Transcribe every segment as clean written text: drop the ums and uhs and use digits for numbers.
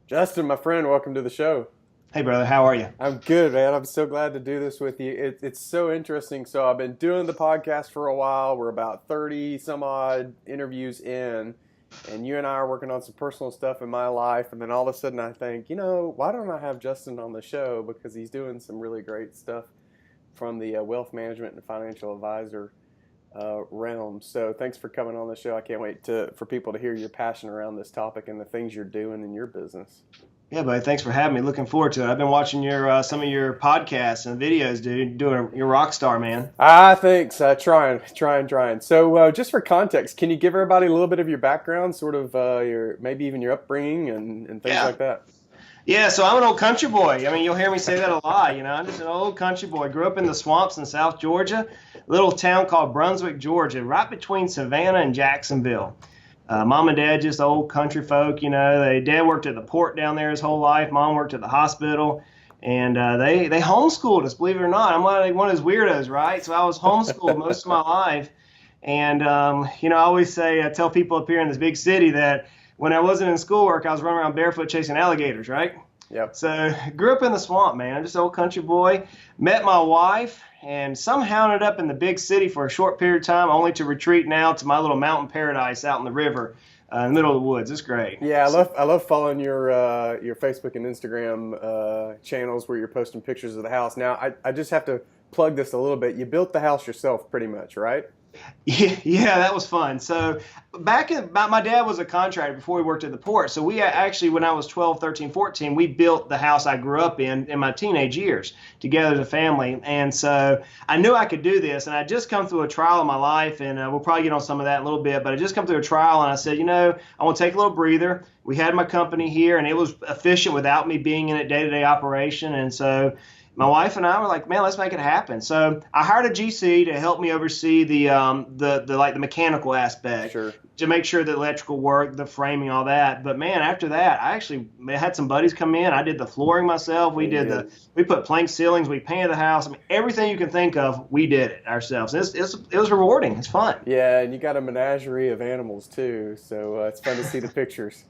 Justin, my friend, welcome to the show. Hey, brother. How are you? I'm good, man. I'm so glad to do this with you. It's so interesting. So I've been doing the podcast for a while. We're about 30 some odd interviews in, and you and I are working on some personal stuff in my life. And then all of a sudden I think, why don't I have Justin on the show? Because he's doing some really great stuff from the wealth management and financial advisor realm. So thanks for coming on the show. I can't wait for people to hear your passion around this topic and the things you're doing in your business. Yeah, buddy. Thanks for having me. Looking forward to it. I've been watching some of your podcasts and videos, dude. You're a rock star, man. Thanks. Trying. So just for context, can you give everybody a little bit of your background, sort of maybe even your upbringing and things like that? Yeah, so I'm an old country boy. I mean, you'll hear me say that a lot. I'm just an old country boy. Grew up in the swamps in South Georgia, a little town called Brunswick, Georgia, right between Savannah and Jacksonville. Mom and dad, just old country folk, Dad worked at the port down there his whole life. Mom worked at the hospital. And they homeschooled us, believe it or not. I'm like one of those weirdos, right? So I was homeschooled most of my life. And, I always I tell people up here in this big city that when I wasn't in schoolwork, I was running around barefoot chasing alligators, right? Yep. So grew up in the swamp, man. I'm just an old country boy. Met my wife and somehow ended up in the big city for a short period of time, only to retreat now to my little mountain paradise out in the river in the middle of the woods. It's great. Yeah, I love following your Facebook and Instagram channels where you're posting pictures of the house. Now, I just have to plug this a little bit. You built the house yourself pretty much, right? Yeah, that was fun. So my dad was a contractor before he worked at the port. So we actually, when I was 12, 13, 14, we built the house I grew up in my teenage years together as a family. And so I knew I could do this. And I just come through a trial in my life, and we'll probably get on some of that in a little bit. But I just come through a trial, and I said, I want to take a little breather. We had my company here, and it was efficient without me being in it day-to-day operation. And so my wife and I were like, man, let's make it happen. So I hired a GC to help me oversee the mechanical aspect, sure, to make sure the electrical work, the framing, all that. But man, after that, I actually had some buddies come in. I did the flooring myself. We put plank ceilings. We painted the house. I mean, everything you can think of, we did it ourselves. It was rewarding. It's fun. Yeah, and you got a menagerie of animals too, so it's fun to see the pictures.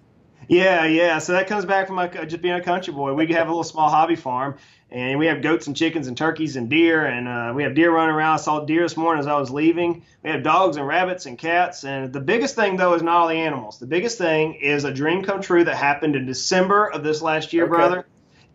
Yeah. So that comes back from just being a country boy. We have a little small hobby farm, and we have goats and chickens and turkeys and deer, and we have deer running around. I saw deer this morning as I was leaving. We have dogs and rabbits and cats. And the biggest thing, though, is not all the animals. The biggest thing is a dream come true that happened in December of this last year, brother.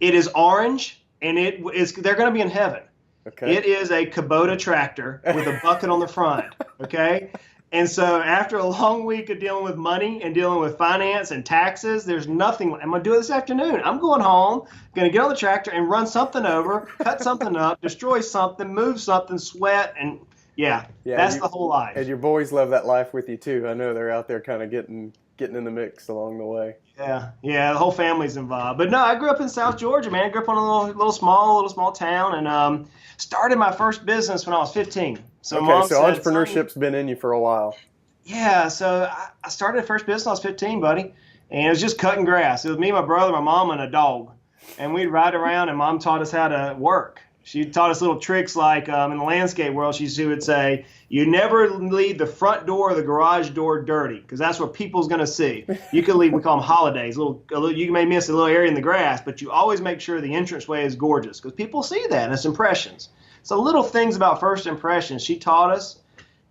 It is orange, and they're going to be in heaven. Okay. It is a Kubota tractor with a bucket on the front, okay? And so after a long week of dealing with money and dealing with finance and taxes, there's nothing. I'm going to do it this afternoon. I'm going home, going to get on the tractor and run something over, cut something up, destroy something, move something, sweat, and that's the whole life. And your boys love that life with you too. I know they're out there kind of getting in the mix along the way. Yeah, the whole family's involved. But no, I grew up in South Georgia, man. I grew up in a little small town, and started my first business when I was 15. So entrepreneurship's been in you for a while. Yeah, so I started the first business when I was 15, buddy, and it was just cutting grass. It was me, my brother, my mom, and a dog, and we'd ride around, and Mom taught us how to work. She taught us little tricks like in the landscape world, she would say, you never leave the front door or the garage door dirty, because that's what people's going to see. You can leave, we call them holidays, you may miss a little area in the grass, but you always make sure the entranceway is gorgeous, because people see that, and it's impressions. So little things about first impressions she taught us.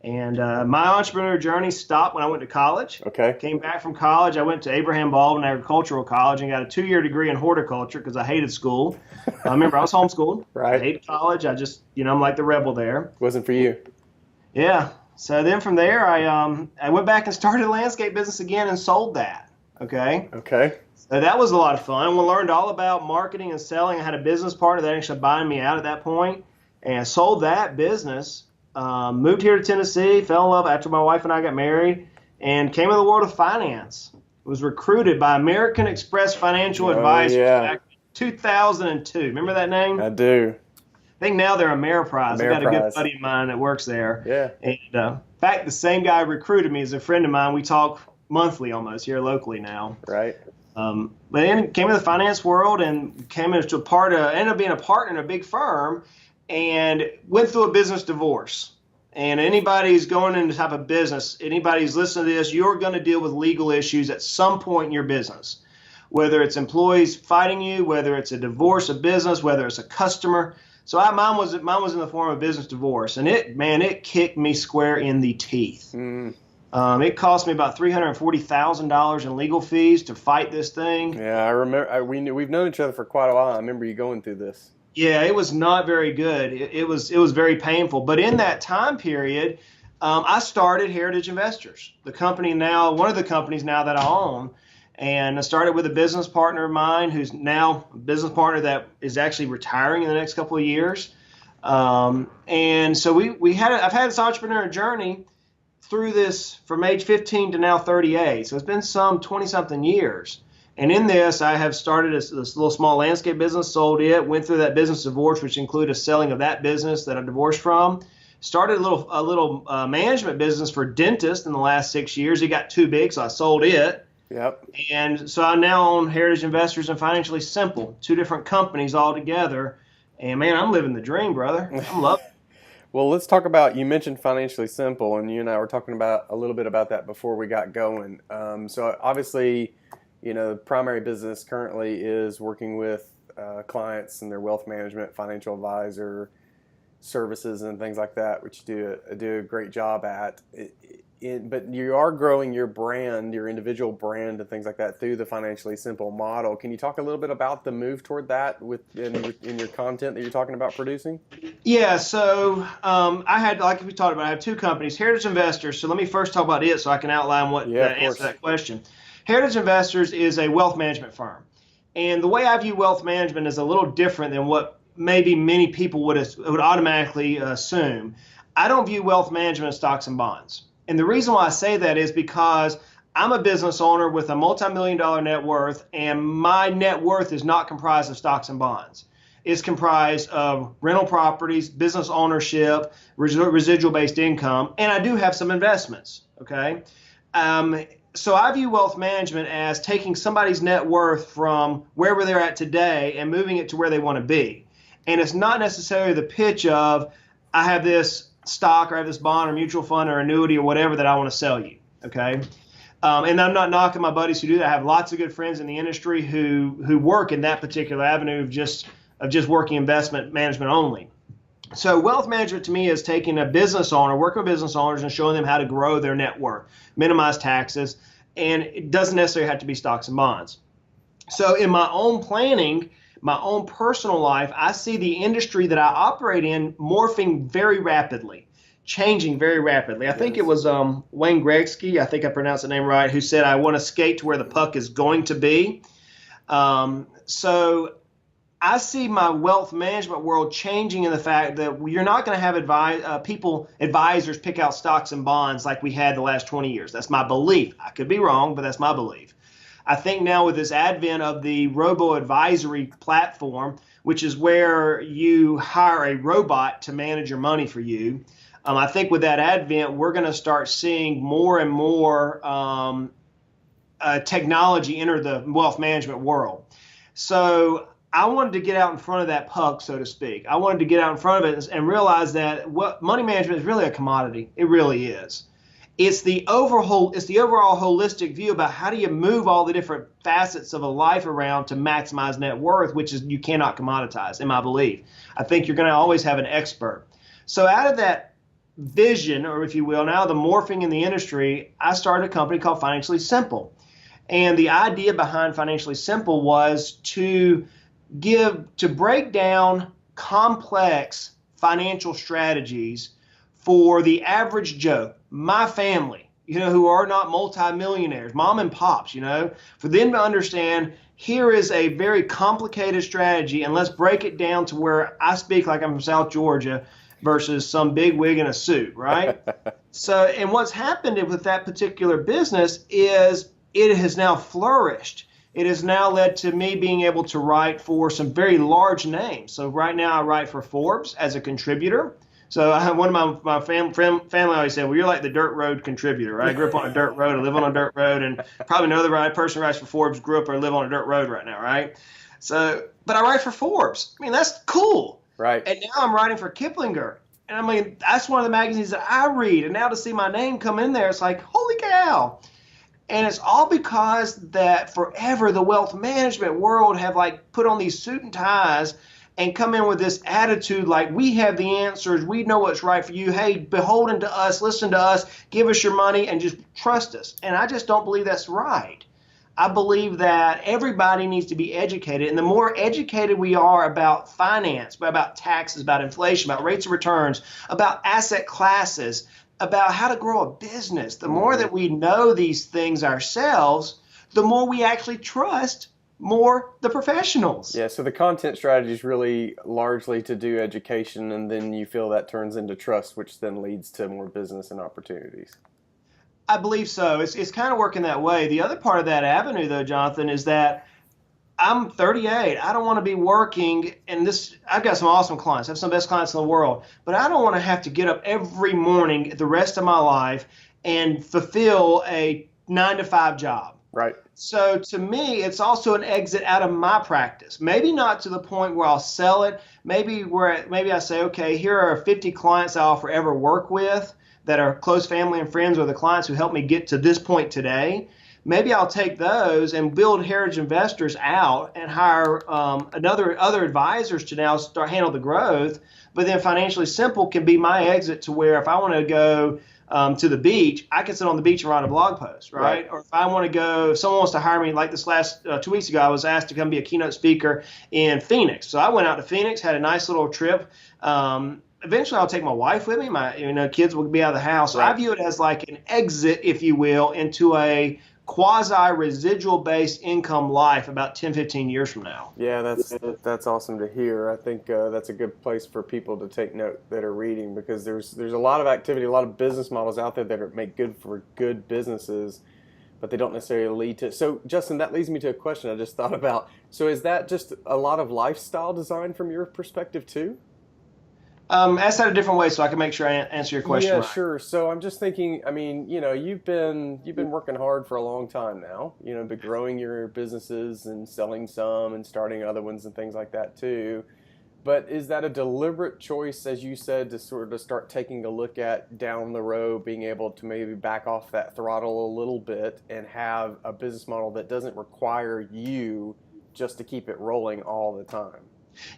And my entrepreneur journey stopped when I went to college. Okay. Came back from college. I went to Abraham Baldwin Agricultural College and got a 2-year degree in horticulture because I hated school. I remember I was homeschooled. Right. I hated college. I just, I'm like the rebel there. Wasn't for you. Yeah. So then from there, I went back and started a landscape business again and sold that. Okay. So that was a lot of fun. We learned all about marketing and selling. I had a business partner that actually buying me out at that point, and I sold that business. Moved here to Tennessee, fell in love after my wife and I got married, and came into the world of finance. Was recruited by American Express Financial Advisors back in 2002. Remember that name? I do. I think now they're Ameriprise. I've got a good buddy of mine that works there. Yeah. And in fact, the same guy who recruited me is a friend of mine. We talk monthly almost here locally now. Right. But then came into the finance world and came into ended up being a partner in a big firm. And went through a business divorce. And anybody's going into type of business, anybody's listening to this, you're going to deal with legal issues at some point in your business, whether it's employees fighting you, whether it's a divorce of business, whether it's a customer. So mine was in the form of business divorce, and it kicked me square in the teeth. It cost me about $340,000 in legal fees to fight this thing. Yeah, I remember. We've known each other for quite a while. I remember you going through this. Yeah, it was not very good. It was very painful. But in that time period, I started Heritage Investors, one of the companies now that I own. And I started with a business partner of mine who's now a business partner that is actually retiring in the next couple of years. And so I've had this entrepreneur journey through this from age 15 to now 38. So it's been some 20-something years. And in this, I have started this little small landscape business, sold it, went through that business divorce, which included a selling of that business that I divorced from. Started a little management business for dentists in the last 6 years. It got too big, so I sold it. Yep. And so I now own Heritage Investors and Financially Simple, two different companies all together. And man, I'm living the dream, brother. I'm loving it. Well, let's talk about, you mentioned Financially Simple, and you and I were talking about a little bit about that before we got going. So obviously, the primary business currently is working with clients and their wealth management, financial advisor services and things like that, which you do a great job at. But you are growing your brand, your individual brand and things like that through the Financially Simple model. Can you talk a little bit about the move toward that in your content that you're talking about producing? Yeah, so I had, like we talked about, I have two companies, Heritage Investors. So let me first talk about it so I can outline answer that question. Heritage Investors is a wealth management firm. And the way I view wealth management is a little different than what maybe many people would automatically assume. I don't view wealth management as stocks and bonds. And the reason why I say that is because I'm a business owner with a multi-million-dollar net worth, and my net worth is not comprised of stocks and bonds. It's comprised of rental properties, business ownership, residual-based income, and I do have some investments, okay? So I view wealth management as taking somebody's net worth from wherever they're at today and moving it to where they want to be. And it's not necessarily the pitch of, I have this stock or I have this bond or mutual fund or annuity or whatever that I want to sell you, okay? And I'm not knocking my buddies who do that. I have lots of good friends in the industry who work in that particular avenue of just working investment management only. So wealth management to me is taking a business owner, working with business owners and showing them how to grow their net worth, minimize taxes, and it doesn't necessarily have to be stocks and bonds. So in my own planning, my own personal life, I see the industry that I operate in morphing very rapidly, changing very rapidly. I think it was Wayne Gretzky, I think I pronounced the name right, who said, I want to skate to where the puck is going to be. So I see my wealth management world changing in the fact that you're not going to have advisors pick out stocks and bonds like we had the last 20 years. That's my belief. I could be wrong, but that's my belief. I think now with this advent of the robo-advisory platform, which is where you hire a robot to manage your money for you, I think with that advent, we're going to start seeing more and more technology enter the wealth management world. So I wanted to get out in front of that puck, so to speak. I wanted to get out in front of it and realize that money management is really a commodity. It really is. It's the overall holistic view about how do you move all the different facets of a life around to maximize net worth, which is you cannot commoditize, in my belief. I think you're going to always have an expert. So out of that vision, or if you will, now the morphing in the industry, I started a company called Financially Simple. And the idea behind Financially Simple was to break down complex financial strategies for the average Joe, my family, who are not multimillionaires, mom and pops, for them to understand here is a very complicated strategy, and let's break it down to where I speak like I'm from South Georgia versus some big wig in a suit, right? So, and what's happened with that particular business is it has now flourished. It has now led to me being able to write for some very large names. So right now I write for Forbes as a contributor. So one of my family always said, well, you're like the dirt road contributor, right? I grew up on a dirt road, I live on a dirt road, and probably no other person who writes for Forbes grew up or live on a dirt road right now, right? So, but I write for Forbes. I mean, that's cool. Right. And now I'm writing for Kiplinger. And I mean, that's one of the magazines that I read. And now to see my name come in there, it's like, holy cow. And it's all because that forever the wealth management world have like put on these suit and ties and come in with this attitude like we have the answers, we know what's right for you. Hey, beholden to us, listen to us, give us your money, and just trust us. And I just don't believe that's right. I believe that everybody needs to be educated, and the more educated we are about finance, about taxes, about inflation, about rates of returns, about asset classes, about how to grow a business, the more that we know these things ourselves, the more we actually trust more the professionals. Yeah, so the content strategy is really largely to do education, and then you feel that turns into trust, which then leads to more business and opportunities. I believe so. It's kind of working that way. The other part of that avenue, though, Jonathan, is that I'm 38. I don't want to be working, and I've got some awesome clients. I have some of the best clients in the world, but I don't want to have to get up every morning the rest of my life and fulfill a 9-to-5 job. Right. So to me, it's also an exit out of my practice. Maybe not to the point where I'll sell it. Maybe I say, okay, here are 50 clients I'll forever work with that are close family and friends, or the clients who helped me get to this point today. Maybe I'll take those and build heritage investors out and hire other advisors to now start handle the growth. But then Financially Simple can be my exit to where if I want to go to the beach, I can sit on the beach and write a blog post, right? Or if I want to go, if someone wants to hire me, like this last 2 weeks ago, I was asked to come be a keynote speaker in Phoenix. So I went out to Phoenix, had a nice little trip. Eventually, I'll take my wife with me. My kids will be out of the house. So I view it as like an exit, if you will, into a quasi-residual-based income life about 10, 15 years from now. Yeah, that's awesome to hear. I think that's a good place for people to take note that are reading, because there's a lot of activity, a lot of business models out there that make good for good businesses, but they don't necessarily lead to. So, Justin, that leads me to a question I just thought about. So is that just a lot of lifestyle design from your perspective too? Ask that a different way so I can make sure I answer your question right. Yeah, sure. So I'm just thinking, I mean, you've been working hard for a long time now, but growing your businesses and selling some and starting other ones and things like that too. But is that a deliberate choice, as you said, to sort of start taking a look at down the road, being able to maybe back off that throttle a little bit and have a business model that doesn't require you just to keep it rolling all the time?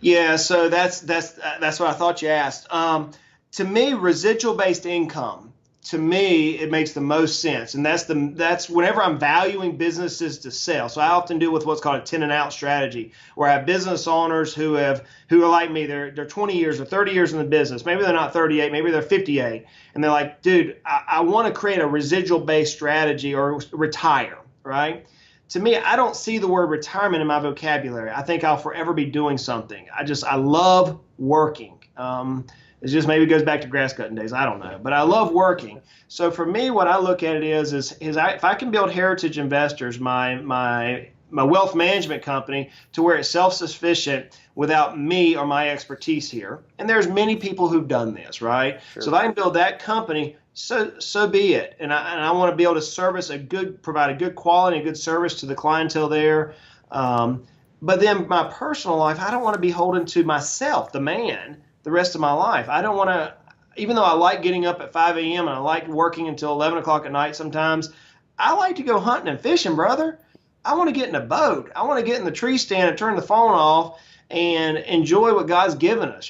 Yeah, so that's what I thought you asked. To me, residual-based income, to me, it makes the most sense, and that's whenever I'm valuing businesses to sell. So I often do with what's called a tenant-out strategy, where I have business owners who are like me. They're 20 years or 30 years in the business. Maybe they're not 38, maybe they're 58, and they're like, dude, I want to create a residual-based strategy or retire, right? To me, I don't see the word retirement in my vocabulary. I think I'll forever be doing something. I love working. It just maybe goes back to grass cutting days. I don't know, but I love working. So for me, what I look at it is if I can build heritage investors, my wealth management company, to where it's self-sufficient without me or my expertise here. And there's many people who've done this, right? Sure. So if I can build that company, so be it. And I want to be able to provide a good quality and good service to the clientele there. But then my personal life, I don't want to be holding to myself, the man, the rest of my life. I don't want to, even though I like getting up at 5 a.m. and I like working until 11 o'clock at night sometimes, I like to go hunting and fishing, brother. I want to get in a boat. I want to get in the tree stand and turn the phone off and enjoy what God's given us,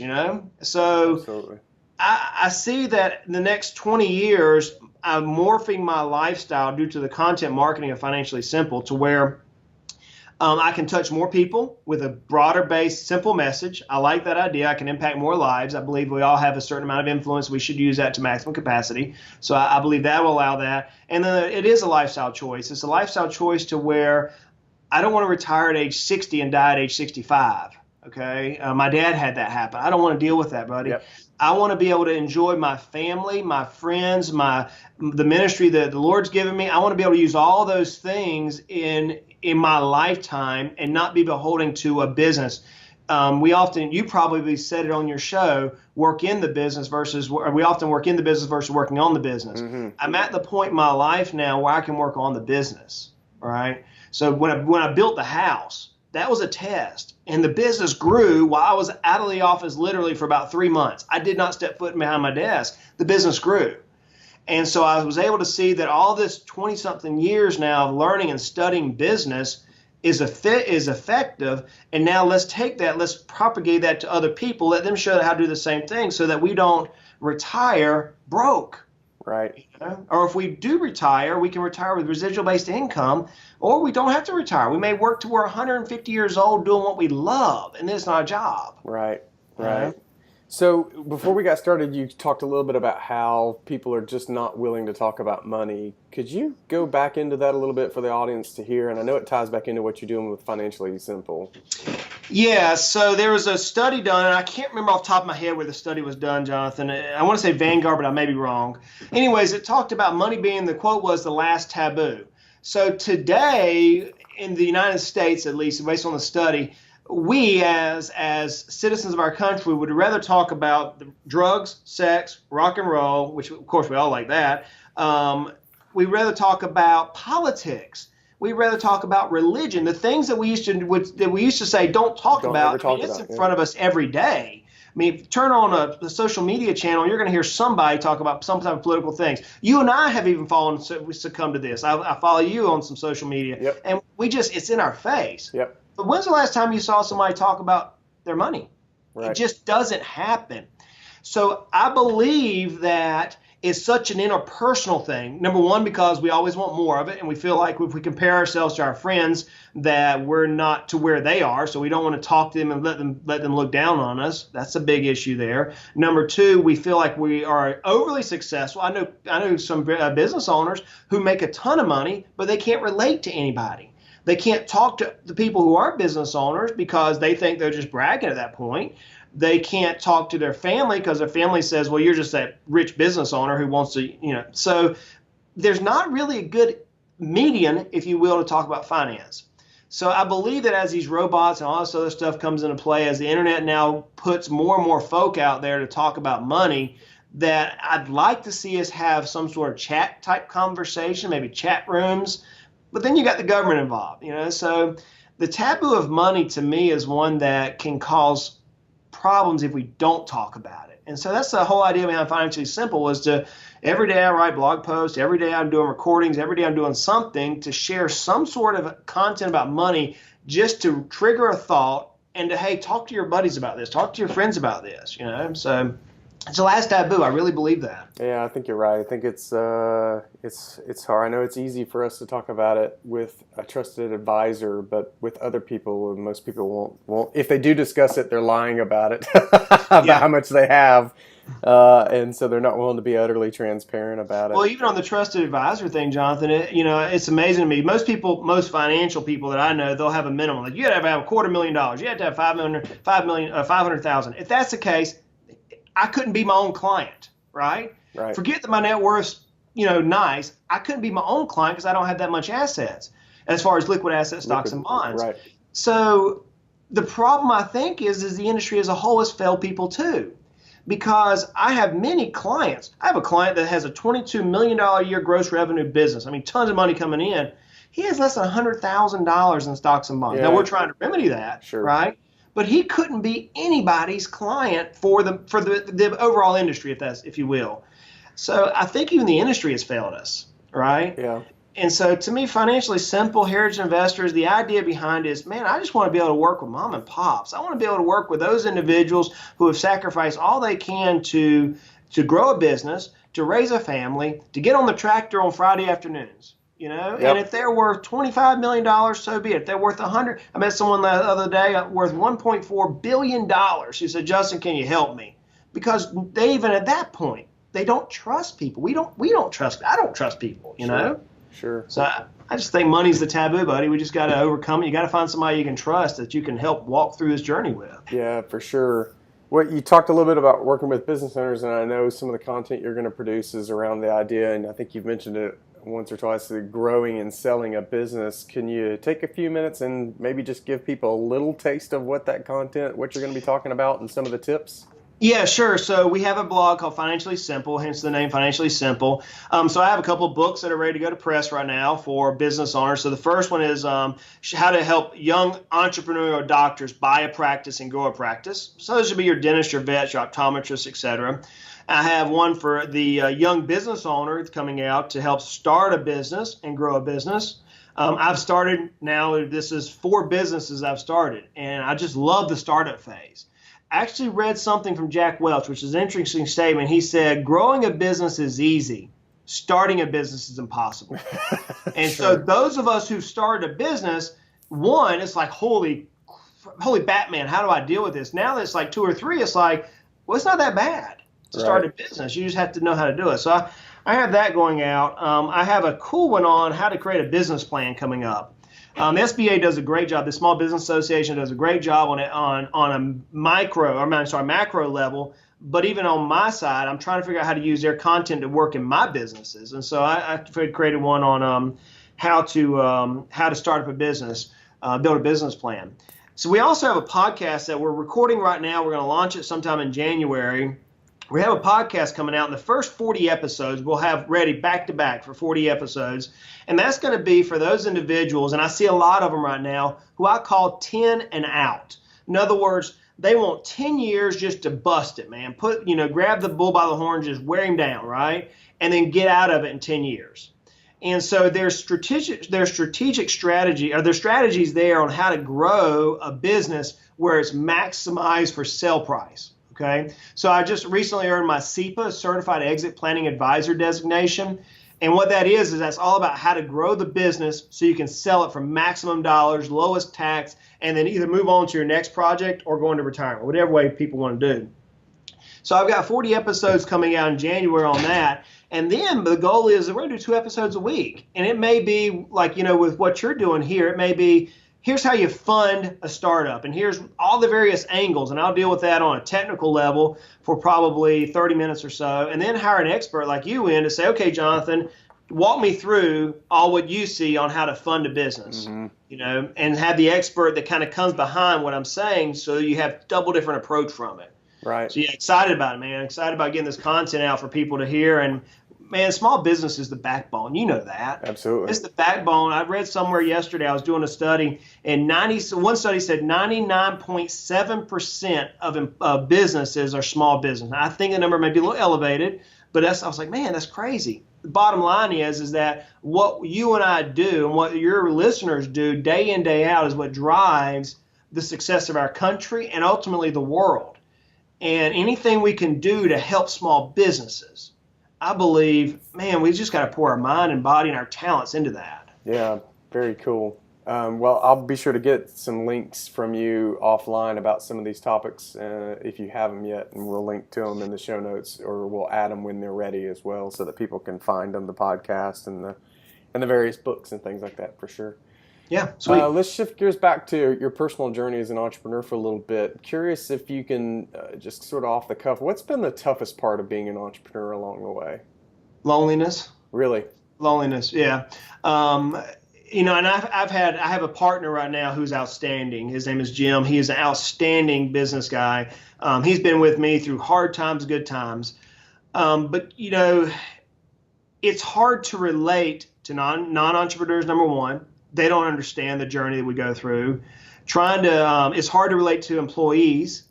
So absolutely. I see that in the next 20 years, I'm morphing my lifestyle due to the content marketing of Financially Simple to where I can touch more people with a broader based, simple message. I like that idea. I can impact more lives. I believe we all have a certain amount of influence. We should use that to maximum capacity. So I believe that will allow that. And then it is a lifestyle choice. It's a lifestyle choice to where I don't want to retire at age 60 and die at age 65. Okay. My dad had that happen. I don't want to deal with that, buddy. Yep. I want to be able to enjoy my family, my friends, the ministry that the Lord's given me. I want to be able to use all those things in my lifetime and not be beholden to a business. You probably said it on your show, we often work in the business versus working on the business. Mm-hmm. I'm at the point in my life now where I can work on the business. All right. So when I built the house, That was a test. And the business grew while I was out of the office literally for about 3 months. I did not step foot behind my desk. The business grew. And so I was able to see that all this 20-something years now of learning and studying business is effective. And now let's take that, let's propagate that to other people, let them show how to do the same thing so that we don't retire broke. Right. Or if we do retire, we can retire with residual-based income, or we don't have to retire. We may work to we're 150 years old doing what we love, and it's not a job. Right. So before we got started, you talked a little bit about how people are just not willing to talk about money. Could you go back into that a little bit for the audience to hear? And I know it ties back into what you're doing with Financially Simple. Yeah, so there was a study done, and I can't remember off the top of my head where the study was done, Jonathan. I want to say Vanguard, but I may be wrong. Anyways, it talked about money being, the quote was, the last taboo. So today, in the United States at least, based on the study, we as citizens of our country would rather talk about drugs, sex, rock and roll, which of course we all like that. We'd rather talk about politics. We'd rather talk about religion, the things that we used to say don't talk about. It's in front of us every day. I mean, if you turn on a social media channel, you're going to hear somebody talk about some type of political things. You and I have even succumbed to this. I follow you on some social media, and it's in our face. Yep. But when's the last time you saw somebody talk about their money? Right. It just doesn't happen. So I believe that it's such an interpersonal thing. Number one, because we always want more of it, and we feel like if we compare ourselves to our friends that we're not to where they are, so we don't want to talk to them and let them look down on us. That's a big issue there. Number two, we feel like we are overly successful. I know some business owners who make a ton of money, but they can't relate to anybody. They can't talk to the people who aren't business owners because they think they're just bragging at that point. They can't talk to their family because their family says, well, you're just that rich business owner who wants to, So there's not really a good median, if you will, to talk about finance. So I believe that as these robots and all this other stuff comes into play, as the internet now puts more and more folk out there to talk about money, that I'd like to see us have some sort of chat type conversation, maybe chat rooms. But then you got the government involved, So the taboo of money to me is one that can cause problems if we don't talk about it. And so that's the whole idea behind Financially Simple was to every day I write blog posts, every day I'm doing recordings, every day I'm doing something to share some sort of content about money just to trigger a thought and to, hey, talk to your buddies about this, talk to your friends about this, So it's the last taboo. I really believe that. Yeah, I think you're right. I think it's hard. I know it's easy for us to talk about it with a trusted advisor, but with other people, most people won't. If they do discuss it, they're lying about it, about how much they have, and so they're not willing to be utterly transparent about it. Well, even on the trusted advisor thing, Jonathan, it's amazing to me. Most financial people that I know, they'll have a minimum. Like you got to have $250,000. You have to have $500,000. If that's the case, I couldn't be my own client, right? Forget that my net worth's, nice. I couldn't be my own client because I don't have that much assets as far as liquid assets, stocks, and bonds. Right. So the problem, I think, is the industry as a whole has failed people too. Because I have many clients. I have a client that has a $22 million a year gross revenue business. I mean, tons of money coming in. He has less than $100,000 in stocks and bonds. Now, we're trying to remedy that, right? But he couldn't be anybody's client for the overall industry, if you will. So I think even the industry has failed us, right? Yeah. And so to me, Financially Simple, Heritage Investors, the idea behind it is, man, I just want to be able to work with mom and pops. I want to be able to work with those individuals who have sacrificed all they can to grow a business, to raise a family, to get on the tractor on Friday afternoons. And if they're worth $25 million, so be it. If they're worth 100, I met someone the other day worth $1.4 billion. She said, Justin, can you help me? Because they even at that point, they don't trust people. I don't trust people, know? Sure. So I just think money's the taboo, buddy. We just got to overcome it. You got to find somebody you can trust that you can help walk through this journey with. Yeah, for sure. Well, you talked a little bit about working with business owners, and I know some of the content you're going to produce is around the idea, and I think you've mentioned it once or twice, the growing and selling a business. Can you take a few minutes and maybe just give people a little taste of what you're going to be talking about and some of the tips? Yeah, sure. So we have a blog called Financially Simple, hence the name Financially Simple. So I have a couple of books that are ready to go to press right now for business owners. So the first one is how to help young entrepreneurial doctors buy a practice and grow a practice. So those should be your dentist, your vet, your optometrist, etc. I have one for the young business owner that's coming out to help start a business and grow a business. I've started now, this is 4 businesses I've started, and I just love the startup phase. I actually read something from Jack Welch, which is an interesting statement. He said, growing a business is easy. Starting a business is impossible. And Sure. so those of us who started a business, one, it's like, holy Batman, how do I deal with this? Now that it's like 2 or 3, it's like, well, it's not that bad to start a business. You just have to know how to do it. So I have that going out. I have a cool one on how to create a business plan coming up. The SBA does a great job. The Small Business Association does a great job on it on a macro level. But even on my side, I'm trying to figure out how to use their content to work in my businesses. And so I created one on how to start up a business, build a business plan. So we also have a podcast that we're recording right now. We're going to launch it sometime in January. We have a podcast coming out, and the first 40 episodes we'll have ready back to back for 40 episodes. And that's going to be for those individuals, and I see a lot of them right now, who I call 10 and out. In other words, they want 10 years just to bust it, man. Grab the bull by the horns, just wear him down, right? And then get out of it in 10 years. And so there's strategic strategy, or there's strategies there on how to grow a business where it's maximized for sale price. Okay, so I just recently earned my CEPA, Certified Exit Planning Advisor designation. And what that is that's all about how to grow the business so you can sell it for maximum dollars, lowest tax, and then either move on to your next project or go into retirement, whatever way people want to do. So I've got 40 episodes coming out in January on that. And then the goal is that we're going to do 2 episodes a week. And it may be like, with what you're doing here, it may be, here's how you fund a startup, and here's all the various angles, and I'll deal with that on a technical level for probably 30 minutes or so, and then hire an expert like you in to say, okay, Jonathan, walk me through all what you see on how to fund a business, and have the expert that kind of comes behind what I'm saying so you have double different approach from it. Right. So yeah, excited about it, man. Excited about getting this content out for people to hear. And man, small business is the backbone. You know that. Absolutely. It's the backbone. I read somewhere yesterday, I was doing a study, and one study said 99.7% of businesses are small business. Now, I think the number may be a little elevated, but I was like, man, that's crazy. The bottom line is that what you and I do and what your listeners do day in, day out is what drives the success of our country and ultimately the world. And anything we can do to help small businesses, I believe, man, we just got to pour our mind and body and our talents into that. Yeah, very cool. Well, I'll be sure to get some links from you offline about some of these topics if you have them yet, and we'll link to them in the show notes, or we'll add them when they're ready as well, so that people can find them, the podcast and the various books and things like that, for sure. Yeah, sweet. Let's shift gears back to your personal journey as an entrepreneur for a little bit. Curious if you can just sort of off the cuff, what's been the toughest part of being an entrepreneur along the way? Loneliness. Really? Loneliness, yeah. And I have a partner right now who's outstanding. His name is Jim. He is an outstanding business guy. He's been with me through hard times, good times. But it's hard to relate to non-entrepreneurs, number one. They don't understand the journey that we go through. It's hard to relate to employees,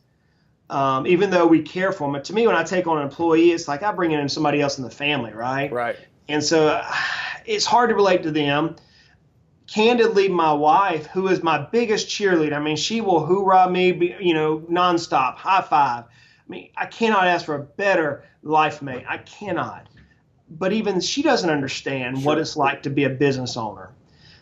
even though we care for them. But to me, when I take on an employee, it's like I bring in somebody else in the family, right? Right. And so it's hard to relate to them. Candidly, my wife, who is my biggest cheerleader, I mean, she will hoorah me, nonstop, high five. I mean, I cannot ask for a better life mate. I cannot. But even she doesn't understand what it's like to be a business owner.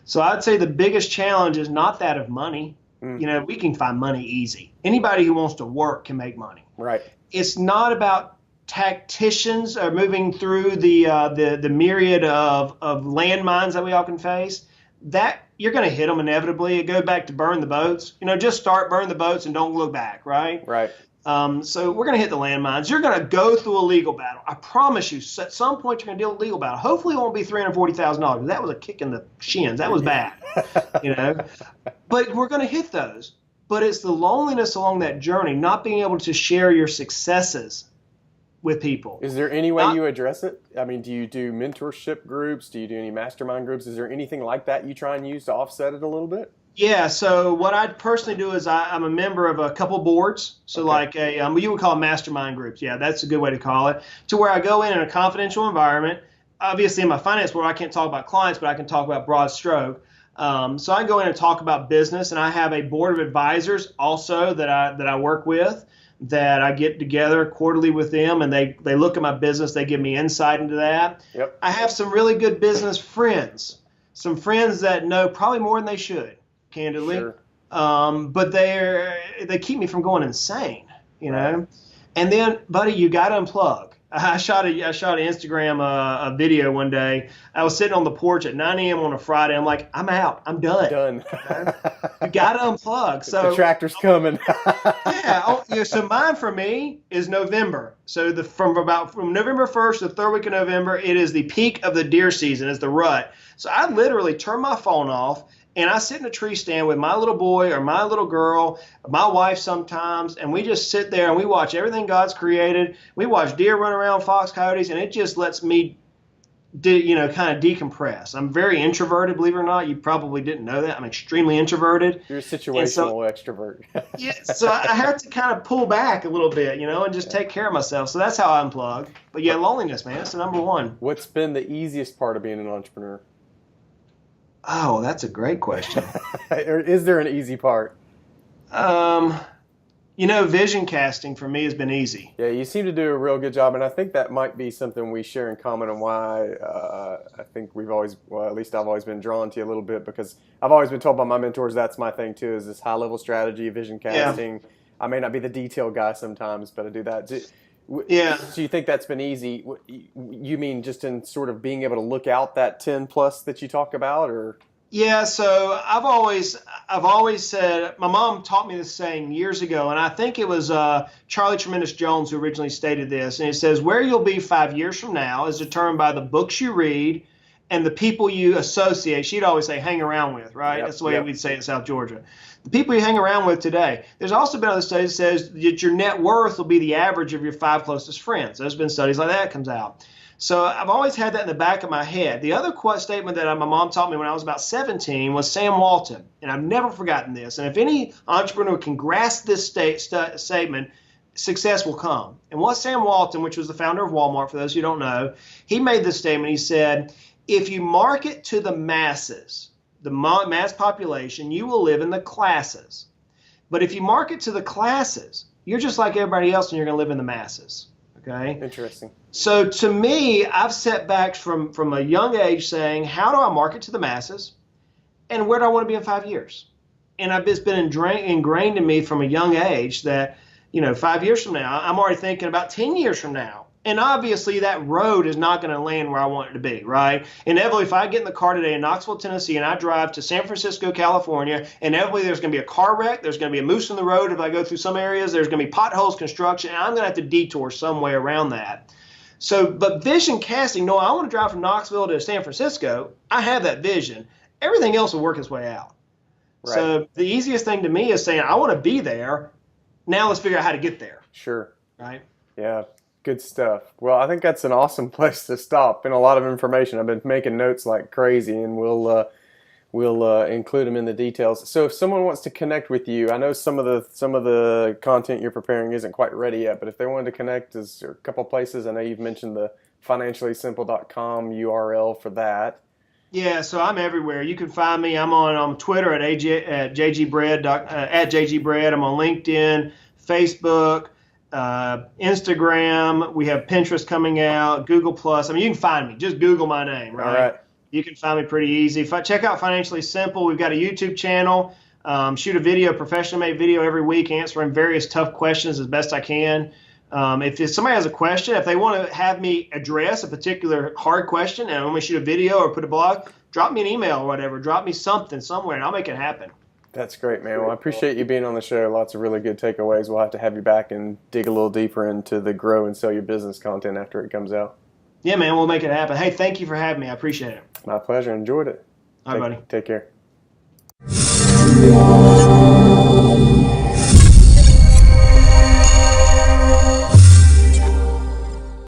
So I'd say the biggest challenge is not that of money. We can find money easy. Anybody who wants to work can make money. Right. It's not about tacticians moving through the myriad of landmines that we all can face. That you're going to hit them inevitably. It goes back to burn the boats. Just start, burn the boats, and don't look back. Right. Right. So we're going to hit the landmines. You're going to go through a legal battle. I promise you, at some point you're going to deal with a legal battle. Hopefully it won't be $340,000. That was a kick in the shins. That was bad, But we're going to hit those. but it's the loneliness along that journey, not being able to share your successes with people. Is there any way you address it? I mean, do you do mentorship groups? Do you do any mastermind groups? Is there anything like that you try and use to offset it a little bit? Yeah, so what I personally do is I'm a member of a couple boards. So like you would call them mastermind groups. Yeah, that's a good way to call it. To where I go in a confidential environment. Obviously, in my finance world, I can't talk about clients, but I can talk about broad stroke. So I go in and talk about business, and I have a board of advisors also that I work with, that I get together quarterly with them, and they look at my business. They give me insight into that. Yep. I have some really good business friends, some friends that know probably more than they should, candidly. Sure. But they keep me from going insane, you know. And then, buddy, you got to unplug. I shot an Instagram a video one day. I was sitting on the porch at 9 a.m. on a Friday. I'm like, I'm out. I'm done. You got to unplug. So the tractor's coming. So mine for me is November. So from November 1st to the third week of November, it is the peak of the deer season. It's the rut. So I literally turn my phone off, and I sit in a tree stand with my little boy or my little girl, my wife sometimes, and we just sit there and we watch everything God's created. We watch deer run around, fox, coyotes, and it just lets me, kind of decompress. I'm very introverted, believe it or not. You probably didn't know that. I'm extremely introverted. You're a situational extrovert. Yeah, so I have to kind of pull back a little bit, and just take care of myself. So that's how I unplug. But yeah, loneliness, man, it's the number one. What's been the easiest part of being an entrepreneur? Oh, that's a great question. Or is there an easy part? Vision casting for me has been easy. Yeah, you seem to do a real good job, and I think that might be something we share in common, and why I think at least I've always been drawn to you a little bit, because I've always been told by my mentors that's my thing too, is this high-level strategy, vision casting. Yeah. I may not be the detail guy sometimes, but I do that. So you think that's been easy? You mean just in sort of being able to look out that 10 plus that you talk about, or? Yeah, so I've always said, my mom taught me this saying years ago, and I think it was Charlie Tremendous Jones who originally stated this, and it says, where you'll be 5 years from now is determined by the books you read and the people you associate. She'd always say hang around with, right? That's the way we'd say it in South Georgia. The people you hang around with today. There's also been other studies that says that your net worth will be the average of your 5 closest friends. There's been studies like that comes out. So I've always had that in the back of my head. The other statement that my mom taught me when I was about 17 was Sam Walton, and I've never forgotten this. And if any entrepreneur can grasp this statement, success will come. And what Sam Walton, which was the founder of Walmart, for those who don't know, he made this statement. He said, if you market to the masses, the mass population, you will live in the classes. But if you market to the classes, you're just like everybody else and you're going to live in the masses. Okay? Interesting. So to me, I've set back from a young age saying, how do I market to the masses? And where do I want to be in 5 years? And it's been ingrained in me from a young age that, 5 years from now, I'm already thinking about 10 years from now. And obviously that road is not going to land where I want it to be, right? Inevitably, if I get in the car today in Knoxville, Tennessee, and I drive to San Francisco, California, inevitably there's going to be a car wreck. There's going to be a moose in the road. If I go through some areas, there's going to be potholes, construction, and I'm going to have to detour some way around that. So, but vision casting, no, I want to drive from Knoxville to San Francisco. I have that vision. Everything else will work its way out. Right. So the easiest thing to me is saying, I want to be there. Now let's figure out how to get there. Sure. Right? Yeah. Good stuff. Well, I think that's an awesome place to stop. Been a lot of information. I've been making notes like crazy, and we'll include them in the details. So if someone wants to connect with you, I know some of the content you're preparing isn't quite ready yet, but if they wanted to connect, is there a couple places? I know you've mentioned the FinanciallySimple.com URL for that. Yeah, so I'm everywhere. You can find me. I'm on Twitter at jgbread. I'm on LinkedIn, Facebook, Instagram. We have Pinterest coming out, Google Plus. I mean, you can find me. Just Google my name, right? All right. You can find me pretty easy. Check out Financially Simple. We've got a YouTube channel. Shoot a video, professionally made video every week, answering various tough questions as best I can. If somebody has a question, if they want to have me address a particular hard question and I want me to shoot a video or put a blog, drop me an email or whatever. Drop me something somewhere, and I'll make it happen. That's great, man. Well, I appreciate you being on the show. Lots of really good takeaways. We'll have to have you back and dig a little deeper into the grow and sell your business content after it comes out. Yeah, man, we'll make it happen. Hey, thank you for having me. I appreciate it. My pleasure. Enjoyed it. All right, buddy. Take care.